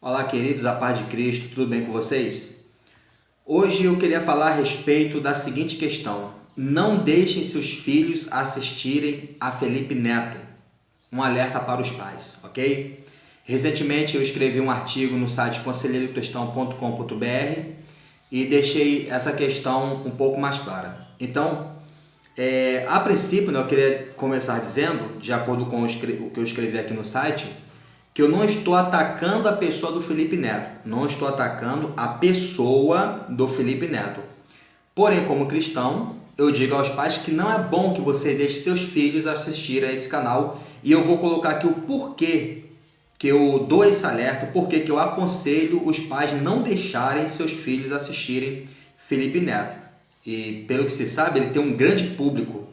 Olá, queridos, a paz de Cristo, tudo bem com vocês? Hoje eu queria falar a respeito da seguinte questão: não deixem seus filhos assistirem a Felipe Neto. Um alerta para os pais, ok? Recentemente eu escrevi um artigo no site conselheirocristão.com.br e deixei essa questão um pouco mais clara. Então, a princípio, eu queria começar dizendo, de acordo com o que eu escrevi aqui no site, que eu não estou atacando a pessoa do Felipe Neto, não estou atacando a pessoa do Felipe Neto. Porém, como cristão, eu digo aos pais que não é bom que você deixe seus filhos assistir a esse canal, e eu vou colocar aqui o porquê que eu dou esse alerta, porquê que eu aconselho os pais não deixarem seus filhos assistirem Felipe Neto. E pelo que se sabe, ele tem um grande público,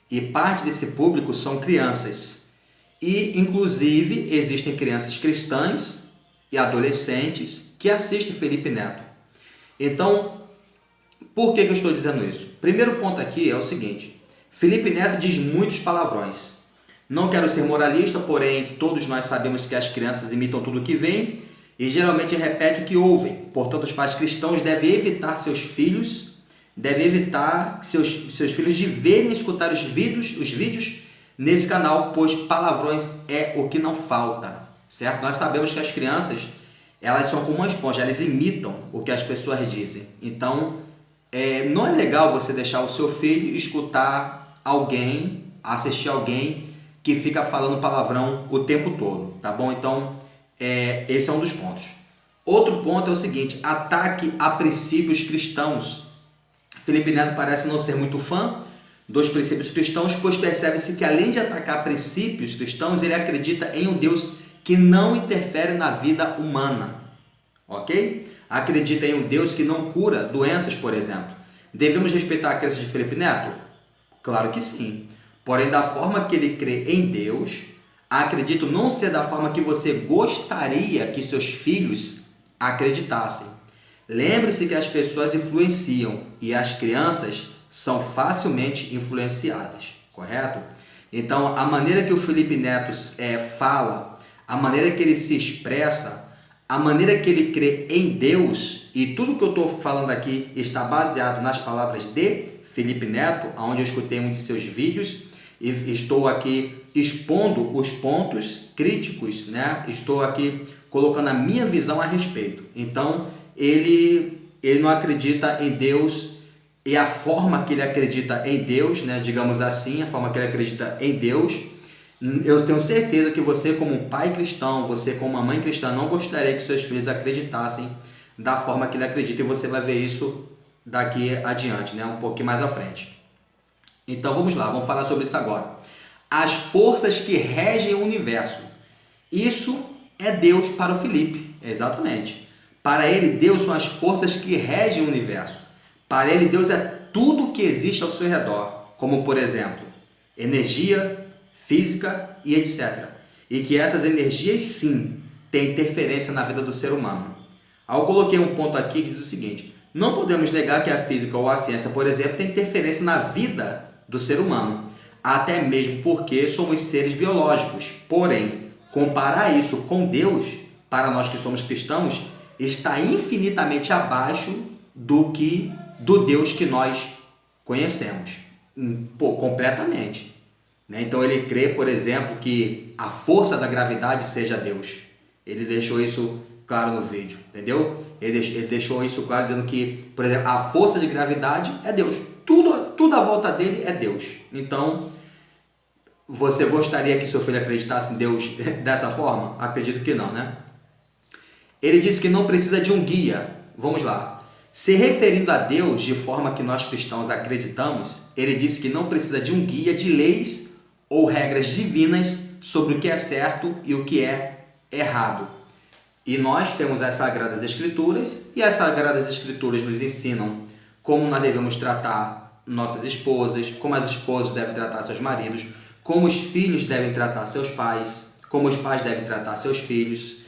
e parte desse público são crianças. E, inclusive, existem crianças cristãs e adolescentes que assistem Felipe Neto. Então, por que eu estou dizendo isso? Primeiro ponto aqui é o seguinte: Felipe Neto diz muitos palavrões. Não quero ser moralista, porém, todos nós sabemos que as crianças imitam tudo que vem e geralmente repetem o que ouvem. Portanto, os pais cristãos devem evitar seus filhos de verem e escutar os vídeos nesse canal, pois palavrões é o que não falta, certo? Nós sabemos que as crianças, elas são como uma esponja, elas imitam o que as pessoas dizem. Então, não é legal você deixar o seu filho escutar alguém, assistir alguém que fica falando palavrão o tempo todo, tá bom? Então, esse é um dos pontos. Outro ponto é o seguinte: ataque a princípios cristãos. Felipe Neto parece não ser muito fã dos princípios cristãos, pois percebe-se que, além de atacar princípios cristãos, ele acredita em um Deus que não interfere na vida humana, ok? Acredita em um Deus que não cura doenças, por exemplo. Devemos respeitar a crença de Felipe Neto? Claro que sim. Porém, da forma que ele crê em Deus, acredito não ser da forma que você gostaria que seus filhos acreditassem. Lembre-se que as pessoas influenciam e as crianças são facilmente influenciadas, correto? Então, a maneira que o Felipe Neto fala, a maneira que ele se expressa, a maneira que ele crê em Deus, e tudo que eu estou falando aqui está baseado nas palavras de Felipe Neto, onde eu escutei um de seus vídeos, e estou aqui expondo os pontos críticos, né? Estou aqui colocando a minha visão a respeito. Então, ele não acredita em Deus. E a forma que ele acredita em Deus, né, digamos assim, a forma que ele acredita em Deus, eu tenho certeza que você, como um pai cristão, você como uma mãe cristã, não gostaria que seus filhos acreditassem da forma que ele acredita, e você vai ver isso daqui adiante, né, um pouquinho mais à frente. Então vamos lá, vamos falar sobre isso agora. As forças que regem o universo. Isso é Deus para o Felipe, exatamente. Para ele, Deus são as forças que regem o universo. Para ele, Deus é tudo que existe ao seu redor, como, por exemplo, energia, física e etc. E que essas energias, sim, têm interferência na vida do ser humano. Eu coloquei um ponto aqui que diz o seguinte: não podemos negar que a física ou a ciência, por exemplo, tem interferência na vida do ser humano, até mesmo porque somos seres biológicos. Porém, comparar isso com Deus, para nós que somos cristãos, está infinitamente abaixo do Deus que nós conhecemos, completamente, né? Então ele crê, por exemplo, que a força da gravidade seja Deus. Ele deixou isso claro no vídeo, entendeu? Ele deixou isso claro dizendo que, por exemplo, a força de gravidade é Deus. Tudo à volta dele é Deus. Então, você gostaria que seu filho acreditasse em Deus dessa forma? Acredito que não, né? Ele disse que não precisa de um guia. Vamos lá. Se referindo a Deus de forma que nós cristãos acreditamos, ele disse que não precisa de um guia de leis ou regras divinas sobre o que é certo e o que é errado. E nós temos as Sagradas Escrituras, e as Sagradas Escrituras nos ensinam como nós devemos tratar nossas esposas, como as esposas devem tratar seus maridos, como os filhos devem tratar seus pais, como os pais devem tratar seus filhos.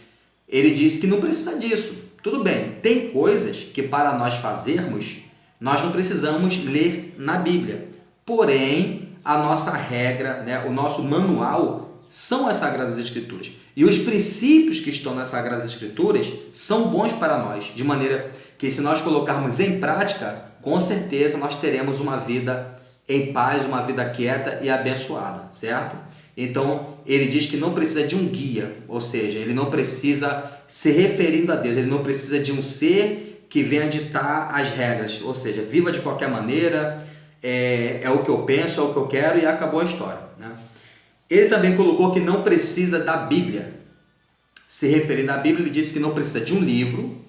Ele disse que não precisa disso. Tudo bem, tem coisas que para nós fazermos, nós não precisamos ler na Bíblia. Porém, a nossa regra, né, o nosso manual são as Sagradas Escrituras. E os princípios que estão nas Sagradas Escrituras são bons para nós, de maneira que se nós colocarmos em prática, com certeza nós teremos uma vida em paz, uma vida quieta e abençoada, certo? Então, ele diz que não precisa de um guia, ou seja, ele não precisa se referindo a Deus, ele não precisa de um ser que venha ditar as regras, ou seja, viva de qualquer maneira, é o que eu penso, é o que eu quero e acabou a história, né? Ele também colocou que não precisa da Bíblia. Se referindo à Bíblia, ele disse que não precisa de um livro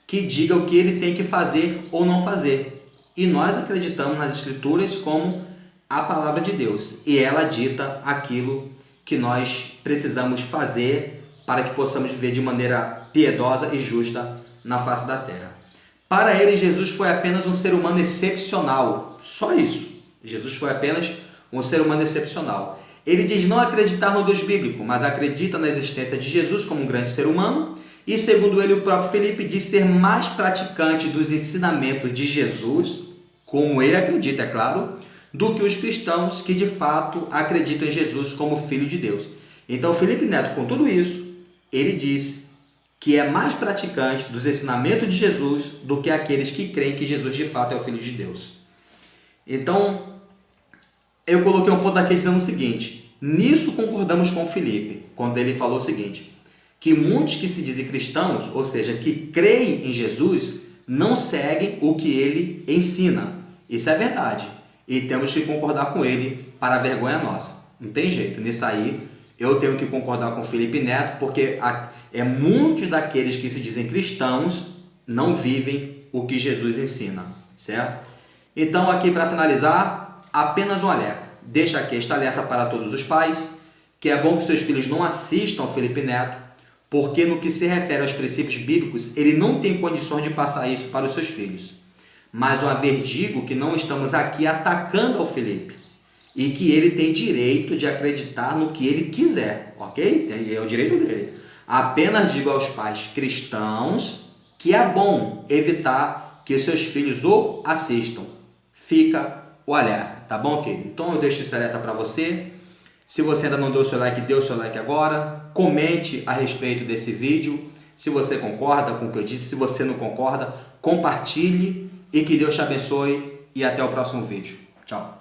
que diga o que ele tem que fazer ou não fazer. E nós acreditamos nas Escrituras como a palavra de Deus. E ela dita aquilo que nós precisamos fazer para que possamos viver de maneira piedosa e justa na face da terra. Para ele, Jesus foi apenas um ser humano excepcional. Só isso. Jesus foi apenas um ser humano excepcional. Ele diz não acreditar no Deus bíblico, mas acredita na existência de Jesus como um grande ser humano. E segundo ele, o próprio Felipe diz ser mais praticante dos ensinamentos de Jesus, como ele acredita, é claro, do que os cristãos que de fato acreditam em Jesus como Filho de Deus. Então, Felipe Neto, com tudo isso, ele diz que é mais praticante dos ensinamentos de Jesus do que aqueles que creem que Jesus de fato é o Filho de Deus. Então, eu coloquei um ponto aqui dizendo o seguinte: nisso concordamos com Felipe, quando ele falou o seguinte, que muitos que se dizem cristãos, ou seja, que creem em Jesus, não seguem o que ele ensina. Isso é verdade. E temos que concordar com ele para a vergonha nossa. Não tem jeito. Nisso aí, eu tenho que concordar com Felipe Neto, porque muitos daqueles que se dizem cristãos não vivem o que Jesus ensina, certo? Então, aqui para finalizar, apenas um alerta. Deixa aqui este alerta para todos os pais, que é bom que seus filhos não assistam ao Felipe Neto, porque no que se refere aos princípios bíblicos, ele não tem condições de passar isso para os seus filhos. Mas uma vez digo que não estamos aqui atacando ao Felipe e que ele tem direito de acreditar no que ele quiser, ok? É o direito dele. Apenas digo aos pais cristãos que é bom evitar que seus filhos o assistam. Fica o alerta, tá bom, querido? Então eu deixo esse alerta para você. Se você ainda não deu o seu like, dê o seu like agora. Comente a respeito desse vídeo. Se você concorda com o que eu disse, se você não concorda, compartilhe. E que Deus te abençoe e até o próximo vídeo. Tchau.